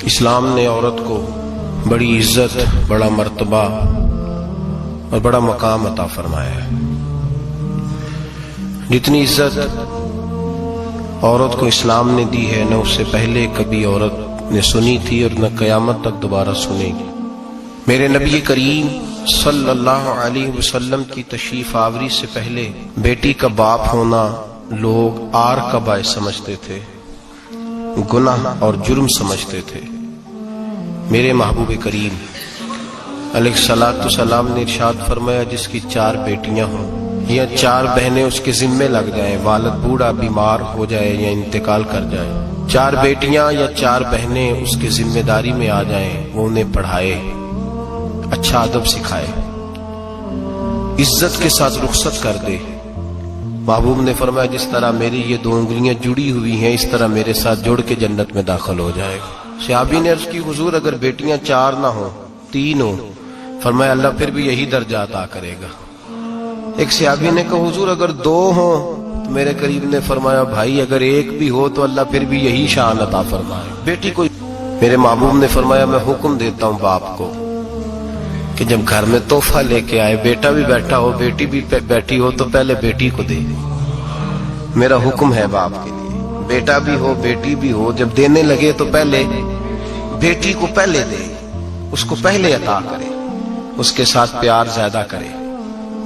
اسلام نے عورت کو بڑی عزت، بڑا مرتبہ اور بڑا مقام عطا فرمایا ہے۔ جتنی عزت عورت کو اسلام نے دی ہے نہ اس سے پہلے کبھی عورت نے سنی تھی اور نہ قیامت تک دوبارہ سنے گی۔ میرے نبی کریم صلی اللہ علیہ وسلم کی تشریف آوری سے پہلے بیٹی کا باپ ہونا لوگ آر کا باعث سمجھتے تھے، گناہ اور جرم سمجھتے تھے۔ میرے محبوب کریم علیہ الصلوۃ والسلام نے ارشاد فرمایا جس کی 4 بیٹیاں ہوں یا 4 بہنیں اس کے ذمے لگ جائیں، والد بوڑھا بیمار ہو جائے یا انتقال کر جائے، 4 بیٹیاں یا 4 بہنیں اس کے ذمہ داری میں آ جائیں، وہ انہیں پڑھائے، اچھا ادب سکھائے، عزت کے ساتھ رخصت کر دے۔ محبوب نے فرمایا جس طرح میری یہ 2 انگلیاں جڑی ہوئی ہیں اس طرح میرے ساتھ جڑ کے جنت میں داخل ہو جائے گا۔ صحابی نے عرض کی حضور اگر بیٹیاں 4 نہ ہوں 3 ہوں، فرمایا اللہ پھر بھی یہی درجہ عطا کرے گا۔ ایک صحابی نے کہا حضور اگر 2 ہوں، تو میرے قریب نے فرمایا بھائی اگر 1 بھی ہو تو اللہ پھر بھی یہی شان عطا فرمائے بیٹی کو۔ میرے محبوب نے فرمایا میں حکم دیتا ہوں باپ کو کہ جب گھر میں تحفہ لے کے آئے، بیٹا بھی بیٹھا ہو بیٹی بھی بیٹھی ہو، تو پہلے بیٹی کو دے۔ میرا حکم ہے باپ کے لیے، بیٹا بھی ہو بیٹی بھی ہو، جب دینے لگے تو پہلے بیٹی کو پہلے دے، اس کو پہلے عطا کرے، اس کے ساتھ پیار زیادہ کرے،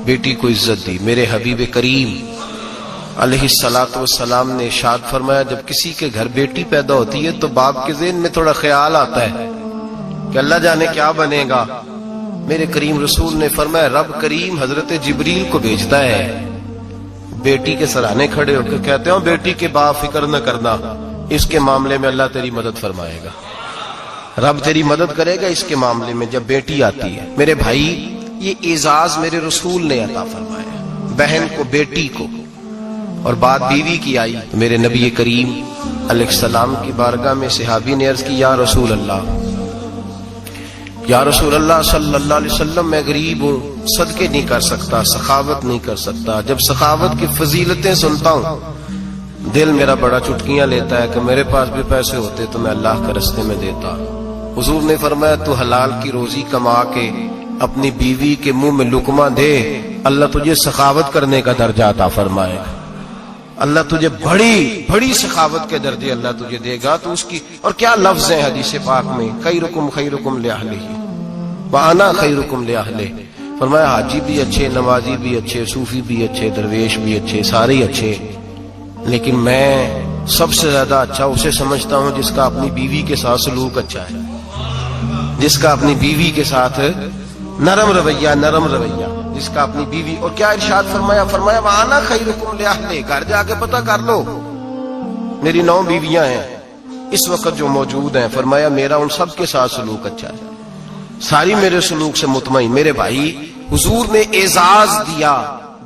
بیٹی کو عزت دی۔ میرے حبیب کریم علیہ الصلوۃ والسلام نے ارشاد فرمایا جب کسی کے گھر بیٹی پیدا ہوتی ہے تو باپ کے ذہن میں تھوڑا خیال آتا ہے کہ اللہ جانے کیا بنے گا۔ میرے کریم رسول نے فرمایا رب کریم حضرت جبریل کو بھیجتا ہے، بیٹی کے سرانے کھڑے ہو کے کہتے ہیں بیٹی کے باپ فکر نہ کرنا، اس کے معاملے میں اللہ تیری مدد فرمائے گا، رب تیری مدد کرے گا اس کے معاملے میں جب بیٹی آتی ہے۔ میرے بھائی یہ اعزاز میرے رسول نے عطا فرمایا، بہن کو بیٹی کو، اور بات بیوی کی آئی تو میرے نبی کریم علیہ السلام کی بارگاہ میں صحابی نے عرض کی یا رسول اللہ صلی اللہ علیہ وسلم میں غریب ہوں، صدقے نہیں کر سکتا، سخاوت نہیں کر سکتا۔ جب سخاوت کی فضیلتیں سنتا ہوں دل میرا بڑا چٹکیاں لیتا ہے کہ میرے پاس بھی پیسے ہوتے تو میں اللہ کے راستے میں دیتا۔ حضور نے فرمایا تو حلال کی روزی کما کے اپنی بیوی کے منہ میں لقمہ دے، اللہ تجھے سخاوت کرنے کا درجہ عطا فرمائے گا، اللہ تجھے بڑی بڑی سخاوت کے درجے اللہ تجھے دے گا۔ تو اس کی اور کیا لفظ ہیں حدیث پاک میں، خیرکم خیرکم لأہلہ وانا خیرکم لأہلہ۔ فرمایا حاجی بھی اچھے، نمازی بھی اچھے، صوفی بھی اچھے، درویش بھی اچھے، سارے ہی اچھے، لیکن میں سب سے زیادہ اچھا اسے سمجھتا ہوں جس کا اپنی بیوی کے ساتھ سلوک اچھا ہے، جس کا اپنی بیوی کے ساتھ نرم رویہ، جس کا اپنی بیوی۔ اور کیا ارشاد فرمایا وانا خیرکم لأہلہ، گھر جا کے پتہ کر لو میری 9 بیویاں ہیں اس وقت جو موجود ہیں، فرمایا میرا ان سب کے ساتھ سلوک اچھا ہے، ساری میرے سلوک سے مطمئن۔ میرے بھائی حضور نے اعزاز دیا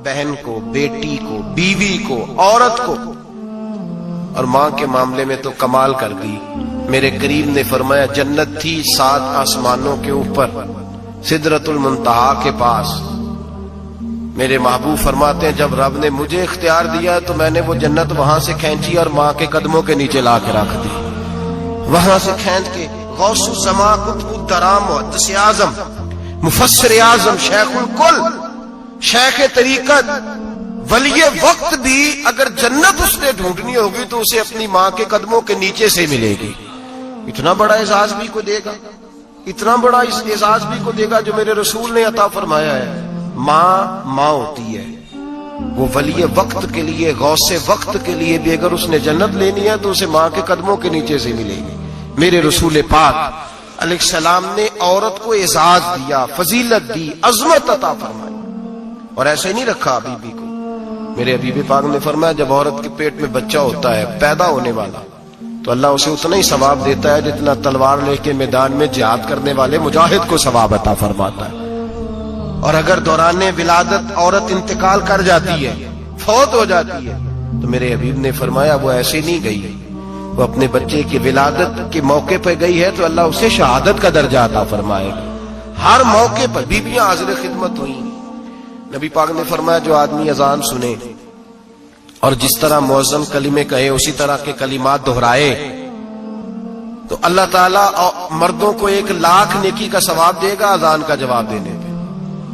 بہن کو، بیٹی کو، بیوی کو، عورت کو، اور ماں کے معاملے میں تو کمال کر دی۔ میرے کریم نے فرمایا جنت تھی 7 آسمانوں کے اوپر سدرۃ المنتہا کے پاس۔ میرے محبوب فرماتے ہیں جب رب نے مجھے اختیار دیا تو میں نے وہ جنت وہاں سے کھینچی اور ماں کے قدموں کے نیچے لا کے رکھ دی، وہاں سے کھینچ کے۔ غوث الزمان قطب الدرام محدث اعظم مفسر اعظم شیخ الکل شیخ طریقت ولی وقت بھی اگر جنت اس نے ڈھونڈنی ہوگی تو اسے اپنی ماں کے قدموں کے نیچے سے ملے گی۔ اتنا بڑا اعزاز بھی کو دے گا، اتنا بڑا اعزاز بھی کو دے گا جو میرے رسول نے عطا فرمایا ہے۔ ماں ہوتی ہے، وہ ولی وقت کے لیے، غوث وقت کے لیے بھی اگر اس نے جنت لینی ہے تو اسے ماں کے قدموں کے نیچے سے ملے گی۔ میرے رسول پاک علیہ السلام نے عورت کو اعزاز دیا، فضیلت دی، عظمت عطا فرمائی، اور ایسے نہیں رکھا بیوی کو۔ میرے حبیب پاک نے فرمایا جب عورت کے پیٹ میں بچہ ہوتا ہے پیدا ہونے والا تو اللہ اسے اتنا ہی ثواب دیتا ہے جتنا تلوار لے کے میدان میں جہاد کرنے والے مجاہد کو ثواب عطا فرماتا ہے۔ اور اگر دوران ولادت عورت انتقال کر جاتی ہے، فوت ہو جاتی ہے، تو میرے حبیب نے فرمایا وہ ایسے نہیں گئی، وہ اپنے بچے کی ولادت کے موقع پہ گئی ہے تو اللہ اسے شہادت کا درجہ عطا فرمائے گا۔ ہر موقع پر بیویاں حاضر خدمت ہوئی۔ نبی پاک نے فرمایا جو آدمی اذان سنے اور جس طرح مؤذن کلمے کہے اسی طرح کے کلمات دہرائے تو اللہ تعالیٰ مردوں کو 1,00,000 نیکی کا ثواب دے گا اذان کا جواب دینے پہ.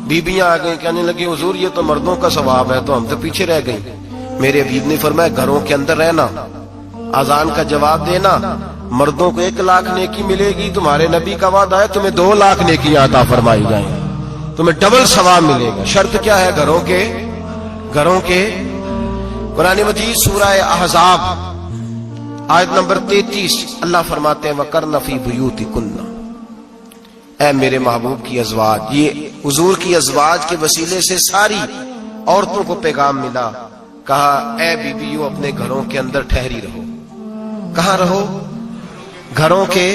بیبیاں آ گئیں کہنے لگی حضور یہ تو مردوں کا ثواب ہے تو ہم تو پیچھے رہ گئیں. میرے حبیب نے فرمایا گھروں کے اندر رہنا، اذان کا جواب دینا، مردوں کو 1,00,000 نیکی ملے گی. تمہارے نبی کا وعدہ ہے تمہیں 2,00,000 نیکی عطا فرمائی جائیں، تمہیں ڈبل ثواب ملے گا. شرط کیا ہے؟ گھروں کے قرآن مجید سورہ احزاب آیت نمبر 33 اللہ فرماتے ہیں وَقَرْنَ فِي بُيُوتِكُنَّ. اے میرے محبوب کی ازواج، یہ حضور کی ازواج کے وسیلے سے ساری عورتوں کو پیغام ملا. کہا اے بیویوں اپنے گھروں کے اندر ٹھہری رہو. کہاں رہو؟ گھروں کے.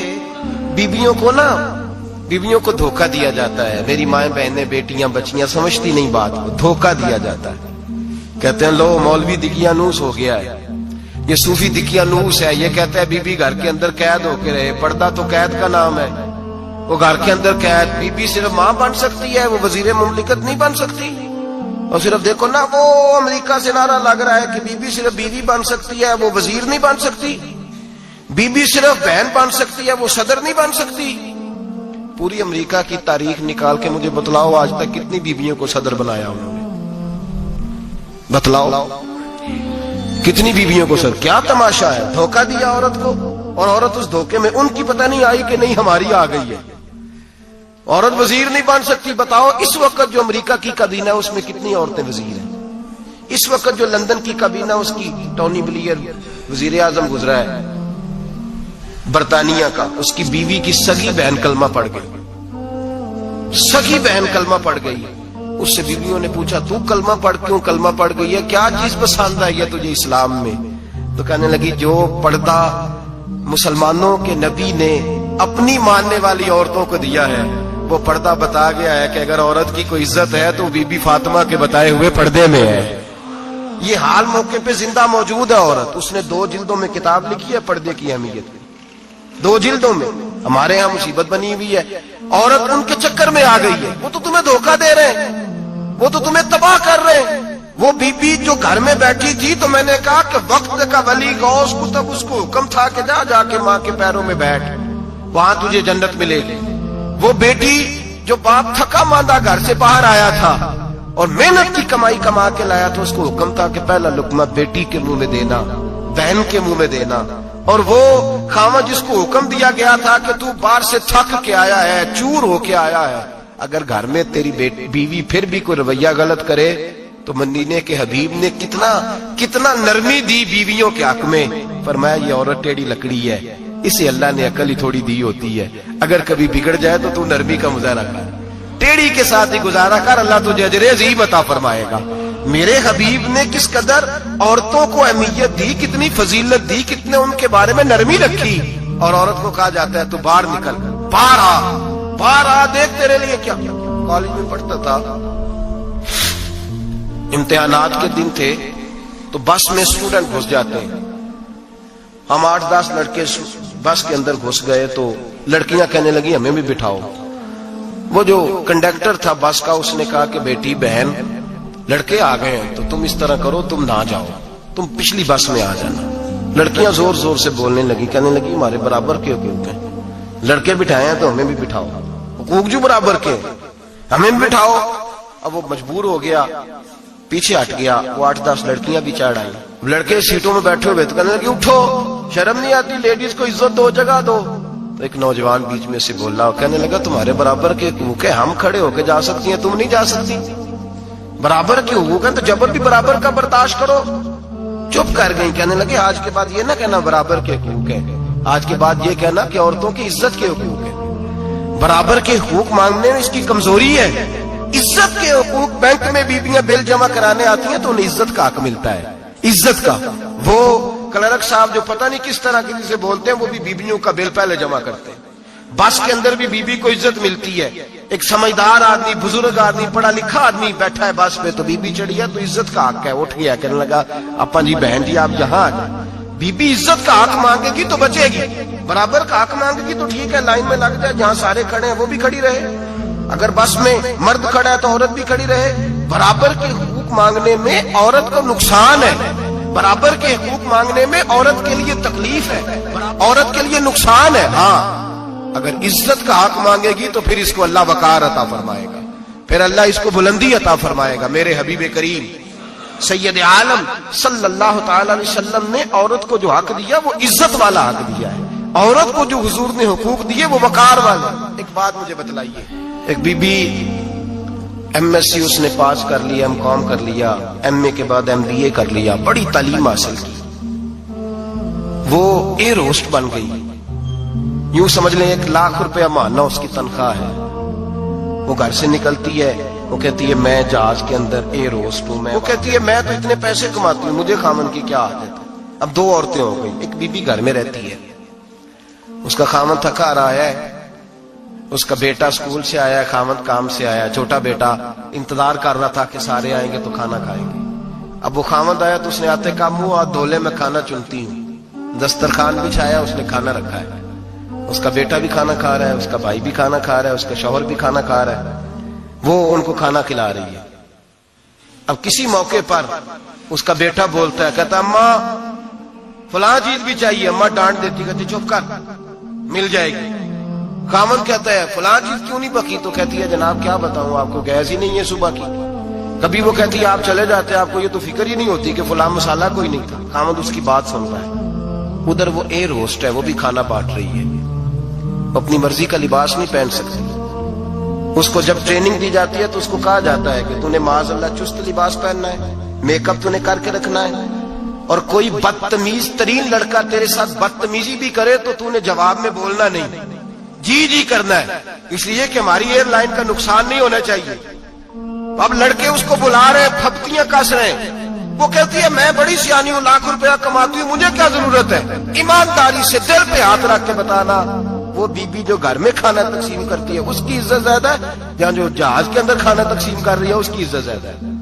بیویوں کو دھوکہ دیا جاتا ہے. میری مائیں بہنیں بیٹیاں بچیاں سمجھتی نہیں بات کو، دھوکہ دیا جاتا ہے. کہتے ہیں لو مولوی دکیانوس ہو گیا ہے، یہ صوفی دکیانوس ہے، یہ کہتا ہے بی بی گھر کے اندر قید ہو کے رہے. پردہ تو قید کا نام ہے، وہ گھر کے اندر قید. بی بی صرف ماں بن سکتی ہے، وہ وزیر مملکت نہیں بن سکتی. اور صرف دیکھو نا وہ امریکہ سے نعرہ لگ رہا ہے کہ بی بی صرف بیوی بن سکتی ہے، وہ وزیر نہیں بن سکتی. بی بی صرف بہن بن سکتی ہے، وہ صدر نہیں بن سکتی. پوری امریکہ کی تاریخ نکال کے مجھے بتلاؤ آج تک کتنی بیویوں کو صدر بنایا انہوں نے؟ بتلاؤ کتنی بیویوں کو صدر. کیا تماشا ہے؟ دھوکہ دیا عورت کو، اور عورت اس دھوکے میں ان کی پتہ نہیں آئی کہ نہیں ہماری آ گئی ہے. عورت وزیر نہیں بن سکتی. بتاؤ اس وقت جو امریکہ کی کابینہ ہے اس میں کتنی عورتیں وزیر ہیں؟ اس وقت جو لندن کی کابینہ اس کی ٹونی بلیئر وزیر اعظم گزرا ہے برطانیہ کا، اس کی بیوی کی سگی بہن کلمہ پڑھ گئی. سگی بہن کلمہ پڑھ گئی. اس سے بیویوں نے پوچھا تو کلمہ پڑھ کیوں کلمہ پڑھ گئی ہے؟ کیا چیز پسند آئی ہے تجھے اسلام میں؟ تو کہنے لگی جو پردہ مسلمانوں کے نبی نے اپنی ماننے والی عورتوں کو دیا ہے وہ پردہ بتا گیا ہے کہ اگر عورت کی کوئی عزت ہے تو بی بی فاطمہ کے بتائے ہوئے پردے میں ہے. یہ حال موقع پہ زندہ موجود ہے عورت. اس نے 2 جلدوں میں کتاب لکھی ہے پردے کی اہمیت میں. 2 جلدوں میں. ہمارے ہاں مصیبت بنی ہوئی ہے. عورت ان کے چکر میں آ گئی ہے. وہ تو تمہیں دھوکہ دے رہے ہیں، وہ تو تمہیں تباہ کر رہے ہیں. وہ بی بی جو گھر میں بیٹھی تھی تو میں نے کہا کہ وقت کا ولی غوث کتب اس کو حکم تھا کہ جا کے ماں کے پیروں میں بیٹھ، وہاں تجھے جنت ملے گی. وہ بیٹی جو باپ تھکا ماندہ گھر سے باہر آیا تھا اور محنت کی کمائی کما کے لایا تھا، اس کو حکم تھا کہ پہلا لقمہ بیٹی کے منہ میں دینا، بہن کے منہ میں دینا. اور وہ خاوند جس کو حکم دیا گیا تھا کہ تو باہر سے تھک کے آیا ہے، چور ہو کے آیا ہے، اگر گھر میں تیری بیوی پھر بھی کوئی رویہ غلط کرے تو مدینے کے حبیب نے کتنا نرمی دی بیویوں کے حق میں. فرمایا یہ عورت ٹیڑھی لکڑی ہے، اسے اللہ نے عقل ہی تھوڑی دی ہوتی ہے، اگر کبھی بگڑ جائے تو نرمی کا مظاہرہ کر، ٹیڑھی کے ساتھ ہی گزارا کر، اللہ تجھے اجر عظیم عطا فرمائے گا. میرے حبیب نے کس قدر عورتوں کو اہمیت دی، کتنی فضیلت دی، کتنے ان کے بارے میں نرمی رکھی. اور عورت کو کہا جاتا ہے تو باہر نکل، باہر آ دیکھ تیرے لیے کیا. کالج میں پڑھتا تھا، امتحانات کے دن تھے تو بس میں اسٹوڈنٹ گھس جاتے ہیں. ہم 8-10 لڑکے بس کے اندر گھس گئے تو لڑکیاں کہنے لگی ہمیں بھی بٹھاؤ. وہ جو کنڈکٹر تھا بس کا اس نے کہا کہ بیٹی بہن لڑکے آ گئے ہیں تو تم اس طرح کرو، تم نہ جاؤ، تم پچھلی بس میں آ جانا. لڑکیاں زور زور سے بولنے لگی، کہنے لگی ہمارے برابر کے حقوق ہیں، لڑکے بٹھائے ہیں تو ہمیں بھی بٹھاؤ، حقوق جو برابر کے ہمیں بھی بٹھاؤ. اب وہ مجبور ہو گیا، پیچھے ہٹ گیا. وہ 8-10 لڑکیاں بھی چڑھ آئی. لڑکے سیٹوں میں بیٹھے ہوئے تو کہنے لگے اٹھو، شرم نہیں آتی، لیڈیز کو عزت دو، جگہ دو. تو ایک نوجوان بیچ میں سے بولا، کہنے لگا تمہارے برابر کے حقوق ہے، ہم کھڑے ہو کے جا سکتی ہیں، تم نہیں جا سکتی. برابر کے حقوق ہیں تو جبر بھی برابر کا برداشت کرو. چپ کر گئی. کہنے لگے آج کے بعد یہ نہ کہنا برابر کے حقوق ہے، آج کے بعد یہ کہنا کہ عورتوں کی عزت کے حقوق ہے. برابر کے حقوق مانگنے میں اس کی کمزوری ہے. عزت کے حقوق، بینک میں بیویاں بل جمع کرانے آتی ہیں تو انہیں عزت کا حق ملتا ہے، عزت کا. وہ کلرک صاحب جو پتہ نہیں کس طرح کسی سے بولتے ہیں وہ بھی بیویوں کا بل پہلے جمع کرتے ہیں. بس کے اندر بھی بیوی کو عزت ملتی ہے. ایک سمجھدار آدمی، بزرگ آدمی، پڑھا لکھا آدمی بیٹھا ہے بس پہ تو بیوی چڑھی ہے تو عزت کا حق ہے. اٹھ گیا، کہنے لگا اپا جی بہن جی آپ یہاں آ جائیں. بیوی عزت کا حق مانگے گی تو بچے گی، برابر کا حق مانگے گی تو ٹھیک ہے، لائن میں لگ جائے، جہاں سارے کھڑے ہیں وہ بھی کھڑی رہے. اگر بس میں مرد کھڑا ہے تو عورت بھی کھڑی رہے. برابر کے حقوق مانگنے میں عورت کو نقصان ہے. برابر کے حقوق مانگنے میں عورت کے لیے تکلیف ہے, عورت کے لیے نقصان ہے. ہاں اگر عزت کا حق مانگے گی تو پھر اس کو اللہ وقار عطا فرمائے گا, پھر اللہ اس کو بلندی عطا فرمائے گا. میرے حبیب کریم سید عالم صلی اللہ تعالی علیہ وسلم نے عورت کو جو حق دیا وہ عزت والا حق دیا ہے. عورت کو جو حضور نے حقوق دیے وہ وقار والے. ایک بات مجھے بتلائیے, ایک B B M S C اس نے پاس کر لیا, ایم کام کر لیا, ایم اے کے بعد ایم بی اے کر لیا, بڑی تعلیم حاصل کی, وہ ایئر ہوسٹ بن گئی. یوں سمجھ لیں 1 لاکھ روپیہ ماہانہ اس کی تنخواہ ہے. وہ گھر سے نکلتی ہے, وہ کہتی ہے میں جہاز کے اندر ایئر ہوسٹ ہوں. وہ کہتی ہے میں تو اتنے پیسے کماتی ہوں, مجھے خامن کی کیا عادت ہے. اب 2 عورتیں ہو گئی, ایک بی بی گھر میں رہتی ہے, اس کا خامن تھکا رہا ہے, اس کا بیٹا اسکول سے آیا ہے, خامن کام سے آیا, چھوٹا بیٹا انتظار کر رہا تھا کہ سارے آئیں گے تو کھانا کھائیں گے. اب وہ خامن آیا تو اس نے آتے کہا منہ ہاتھ دھو لے, میں کھانا چنتی ہوں. دسترخوان بچھایا, اس نے کھانا رکھا ہے, اس کا بیٹا بھی کھانا کھا رہا ہے, اس کا بھائی بھی کھانا کھا رہا ہے, اس کا شوہر بھی کھانا کھا رہا ہے, وہ ان کو کھانا کھلا رہی ہے. اب کسی موقع پر اس کا بیٹا بولتا ہے, کہتا اماں فلاں چیز بھی چاہیے. اماں ڈانٹ دیتی, کہتی چپ کر مل جائے گی. خامن کہتا ہے فلاں چیز کیوں نہیں پکی, تو کہتی ہے جناب کیا بتاؤں آپ کو, گیس ہی نہیں ہے صبح کی. کبھی وہ کہتی ہے آپ چلے جاتے, آپ کو یہ تو فکر ہی نہیں ہوتی کہ فلاں مسالہ کوئی نہیں تھا. خامن اس کی بات سنتا ہے. ادھر وہ ایئر ہوسٹ ہے, وہ بھی کھانا بانٹ رہی ہے, اپنی مرضی کا لباس نہیں پہن سکتی. اس کو جب ٹریننگ دی جاتی ہے تو اس کو کہا جاتا ہے کہ تو نے معاذ اللہ چست لباس پہننا ہے, میک اپ تو نے کر کے رکھنا ہے, اور کوئی بدتمیز ترین لڑکا تیرے ساتھ بدتمیزی بھی کرے تو تو نے جواب میں بولنا نہیں, جی جی کرنا ہے, اس لیے کہ ہماری ایئر لائن کا نقصان نہیں ہونا چاہیے. اب لڑکے اس کو بلا رہے, پھپتیاں کس رہے ہیں. وہ کہتی ہے میں بڑی سیانی ہوں, لاکھ روپیہ کماتی ہوں, مجھے کیا ضرورت ہے. ایمانداری سے دل پہ ہاتھ رکھ کے بتانا, وہ بی بی جو گھر میں کھانا تقسیم کرتی ہے اس کی عزت زیادہ ہے یا جو جہاز کے اندر کھانا تقسیم کر رہی ہے اس کی عزت زیادہ ہے.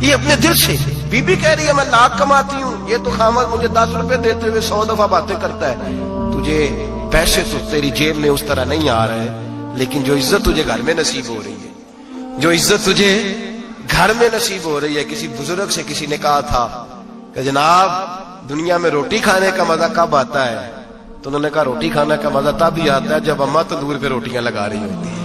یہ اپنے دل سے بی بی کہہ رہی ہے میں لاکھ کماتی ہوں, یہ تو خامد مجھے 10 روپے دیتے ہوئے 100 دفعہ باتیں کرتا ہے. تجھے پیسے تو تیری جیب میں اس طرح نہیں آ رہے, لیکن جو عزت تجھے گھر میں نصیب ہو رہی ہے, جو عزت تجھے گھر میں نصیب ہو رہی ہے. کسی بزرگ سے کسی نے کہا تھا کہ جناب دنیا میں روٹی کھانے کا مزہ کب آتا ہے, تو انہوں نے کہا روٹی کھانے کا مزہ تب ہی آتا ہے جب اماں تندور پہ روٹیاں لگا رہی ہوتی ہے.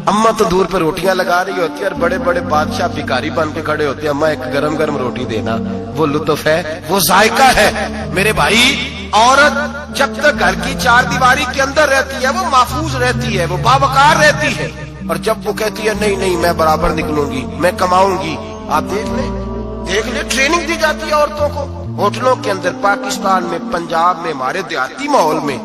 اماں تندور پہ روٹیاں لگا رہی ہوتی ہے اور بڑے بڑے بادشاہ بھکاری بن کے کھڑے ہوتے ہیں, اماں ایک گرم گرم روٹی دینا. وہ لطف ہے, وہ ذائقہ ہے. میرے بھائی عورت جب تک گھر کی 4 دیواری کے اندر رہتی ہے وہ محفوظ رہتی ہے, وہ باوقار رہتی ہے. اور جب وہ کہتی ہے نہیں نہیں میں برابر نکلوں گی, میں کماؤں گی, آپ دیکھ لیں ٹریننگ دی جاتی ہے عورتوں کو ہوٹلوں کے اندر. پاکستان میں, پنجاب میں, ہمارے دیہاتی ماحول میں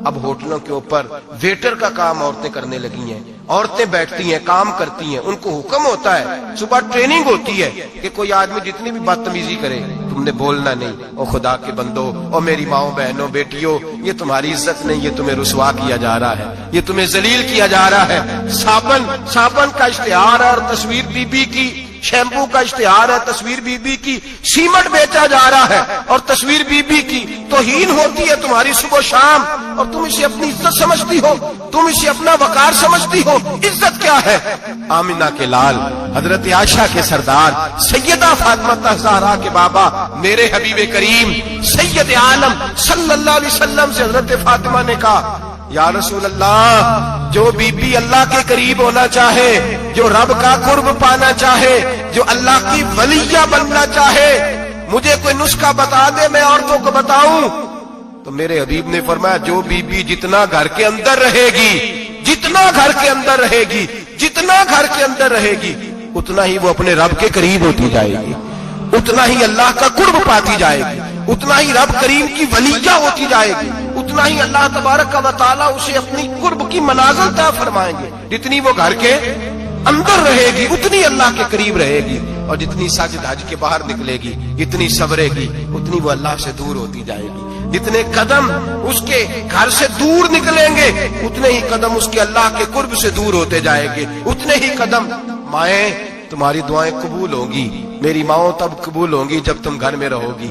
اب ہوٹلوں کے اوپر ویٹر کا کام عورتیں کرنے لگی ہیں. عورتیں بیٹھتی ہیں, کام کرتی ہیں, ان کو حکم ہوتا ہے, صبح ٹریننگ ہوتی ہے کہ کوئی آدمی جتنی بھی بدتمیزی کرے تم نے بولنا نہیں. او خدا کے بندو, او میری ماؤں بہنوں بیٹیوں, یہ تمہاری عزت نہیں, یہ تمہیں رسوا کیا جا رہا ہے, یہ تمہیں ذلیل کیا جا رہا ہے. صابن کا اشتہار ہے اور تصویر بی بی کی, شیمپو کا اشتہار ہے تصویر بی بی کی, سیمنٹ بیچا جا رہا ہے اور تصویر بی بی کی. توہین ہوتی ہے تمہاری صبح و شام اور تم اسے اپنی عزت سمجھتی ہو, تم اسے اپنا وقار سمجھتی ہو. عزت کیا ہے؟ آمنہ کے لال, حضرت عائشہ کے سردار, سیدہ فاطمہ زہرا کے بابا, میرے حبیب کریم سید عالم صلی اللہ علیہ وسلم سے حضرت فاطمہ نے کہا یا رسول اللہ, جو بی بی اللہ کے قریب ہونا چاہے, جو رب کا قرب پانا چاہے, جو اللہ کی ولیہ بننا چاہے, مجھے کوئی نسخہ بتا دے میں عورتوں کو بتاؤں. تو میرے حبیب نے فرمایا جو بی بی جتنا گھر کے اندر رہے گی, جتنا گھر کے اندر رہے گی, جتنا گھر کے اندر رہے گی, اتنا ہی وہ اپنے رب کے قریب ہوتی جائے گی, اتنا ہی اللہ کا قرب پاتی جائے گی, اتنا ہی رب کریم کی ولیہ ہوتی جائے گی, اتنا ہی اللہ تبارک و تعالیٰ اسے اپنی قرب کی منازل طے فرمائیں گے. جتنی وہ گھر کے اندر رہے گی اتنی اللہ کے قریب رہے گی, اور جتنی ساجد حج کے باہر نکلے گی, جتنی صبرے گی, اتنی وہ اللہ سے دور ہوتی جائے گی. جتنے قدم اس کے گھر سے دور نکلیں گے اتنے ہی قدم اس کے اللہ کے قرب سے دور ہوتے جائیں گے, اتنے ہی قدم. مائیں تمہاری دعائیں قبول ہوں گی, میری ماؤں تب قبول ہوں گی جب تم گھر میں رہو گی.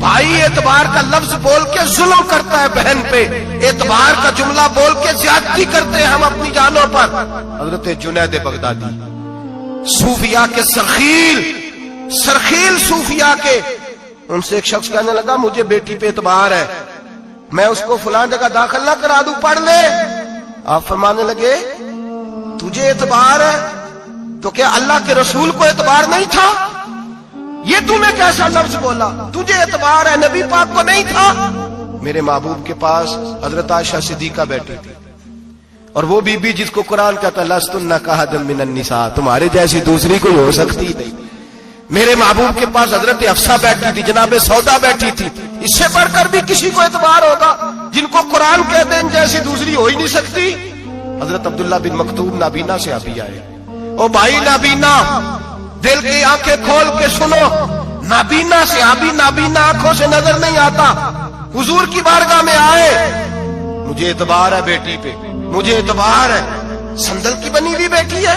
بھائی اعتبار کا لفظ بول کے ظلم کرتا ہے بہن پہ، اعتبار کا جملہ بول کے زیادتی کرتے ہیں ہم اپنی جانوں پر۔ حضرت جنید بغدادی صوفیاء کے سرخیل صوفیاء کے، ان سے ایک شخص کہنے لگا مجھے بیٹی پہ اعتبار ہے، میں اس کو فلاں جگہ داخل نہ کرا دوں، پڑھ لے۔ آپ فرمانے لگے تجھے اعتبار ہے تو کیا اللہ کے رسول کو اعتبار نہیں تھا؟ یہ تم نے کیسا لفظ بولا؟ تجھے اعتبار ہے، نبی پاک کو نہیں تھا؟ میرے محبوب کے پاس حضرت عائشہ صدیقہ بیٹھی تھی، اور وہ بی بی جس کو قرآن کہتا لستن کاحد من النساء، تمہارے جیسی دوسری کوئی ہو سکتی نہیں۔ میرے محبوب کے پاس حضرت حفصہ بیٹھی تھی، جناب سودا بیٹھی تھی، اس سے بڑھ کر بھی کسی کو اعتبار ہوگا؟ جن کو قرآن کہتے ہیں ان جیسی دوسری ہو ہی نہیں سکتی۔ حضرت عبداللہ بن مکتوم نابینا سے ابھی آئے، او بھائی نابینا دل کی آنکھیں کھول کے سنو، نابینا سے ابھی نابینا آنکھوں سے نظر نہیں آتا، حضور کی بارگاہ میں آئے، مجھے اعتبار ہے بیٹی پہ، مجھے اعتبار ہے، سندل کی بنی ہوئی بیٹی ہے،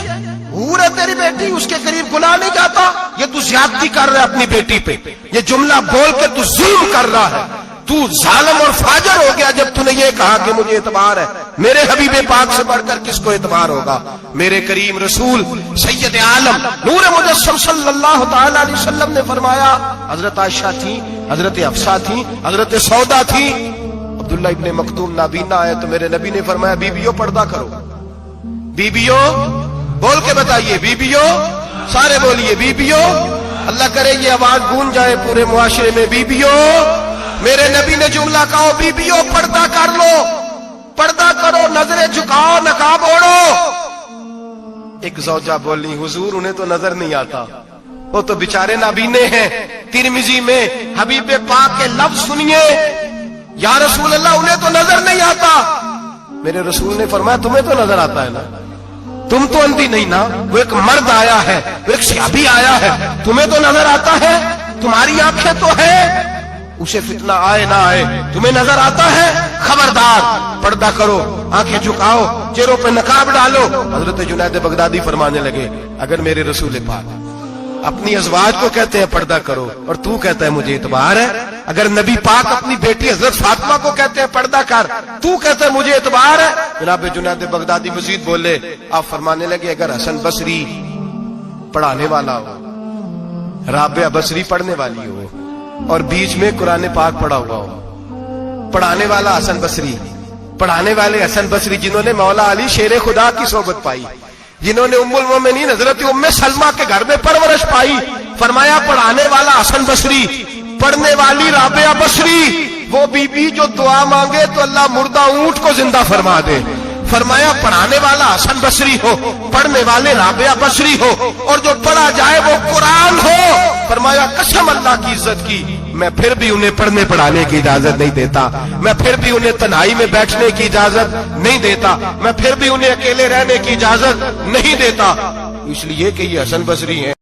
حور ہے تیری بیٹی، اس کے قریب گناہ نہیں جاتا؟ یہ تو زیادتی کر رہا ہے اپنی بیٹی پہ، یہ جملہ بول کے تو ظلم کر رہا ہے، تو ظالم اور فاجر ہو گیا جب تو نے یہ کہا کہ مجھے اعتبار ہے۔ میرے حبیب پاک سے بڑھ کر کس کو اعتبار ہوگا؟ میرے کریم رسول سید عالم نور مجسم صلی اللہ تعالی علیہ وسلم نے فرمایا، حضرت عائشہ تھی، حضرت حفصہ تھی، حضرت سودا تھی، عبداللہ ابن مکتوم نابینا آئے تو میرے نبی نے فرمایا بیویوں پردہ کرو، بیویوں بول کے بتائیے، بیویوں سارے بولیے، بیویوں، اللہ کرے یہ آواز گونج جائے پورے معاشرے میں، بیویوں۔ میرے نبی نے جملہ کہا بیویوں پردہ کر لو، پردہ کرو، نظریں جھکاؤ، نقاب اوڑھو۔ ایک زوجہ بولی حضور انہیں تو نظر نہیں آتا، وہ تو بیچارے نابینے ہیں۔ ترمذی میں حبیب پاک کے لفظ سنیے، یا رسول اللہ انہیں تو نظر نہیں آتا۔ میرے رسول نے فرمایا تمہیں تو نظر آتا ہے نا، تم تو اندھی نہیں نا، وہ ایک مرد آیا ہے، وہ ایک صحابی آیا ہے، تمہیں تو نظر آتا ہے، تمہاری آنکھیں تو ہے، اسے فتنہ آئے نہ آئے تمہیں نظر آتا ہے، خبردار پردہ کرو، آنکھیں جھکاؤ، چہروں پہ نقاب ڈالو۔ حضرت جنید بغدادی فرمانے لگے اگر میرے رسول پاک اپنی ازواج کو کہتے ہیں پردہ کرو اور تو کہتا ہے مجھے اعتبار ہے، اگر نبی پاک اپنی بیٹی حضرت فاطمہ کو کہتے ہیں پردہ کر، تو کہتا ہے مجھے اعتبار ہے۔ جناب جنید بغدادی مزید بولے، آپ فرمانے لگے اگر حسن بصری پڑھانے والا ہو، رابعہ بصری پڑھنے والی ہو، اور بیچ میں قرآن پاک پڑھا ہوا ہو، پڑھانے والا حسن بصری، پڑھانے والے حسن بصری جنہوں نے مولا علی شیر خدا کی صحبت پائی، جنہوں نے ام المومنین حضرت ام سلمہ کے گھر میں پرورش پائی، فرمایا پڑھانے والا حسن بصری، پڑھنے والی رابعہ بصری، وہ بی بی جو دعا مانگے تو اللہ مردہ اونٹ کو زندہ فرما دے۔ فرمایا پڑھانے والا حسن بصری ہو، پڑھنے والے رابعہ بصری ہو، اور جو پڑھا جائے وہ قرآن ہو۔ فرمایا قسم اللہ کی عزت کی میں پھر بھی انہیں پڑھنے پڑھانے کی اجازت نہیں دیتا، میں پھر بھی انہیں تنہائی میں بیٹھنے کی اجازت نہیں دیتا، میں پھر بھی انہیں اکیلے رہنے کی اجازت نہیں دیتا، اس لیے کہ یہ حسن بصری ہیں۔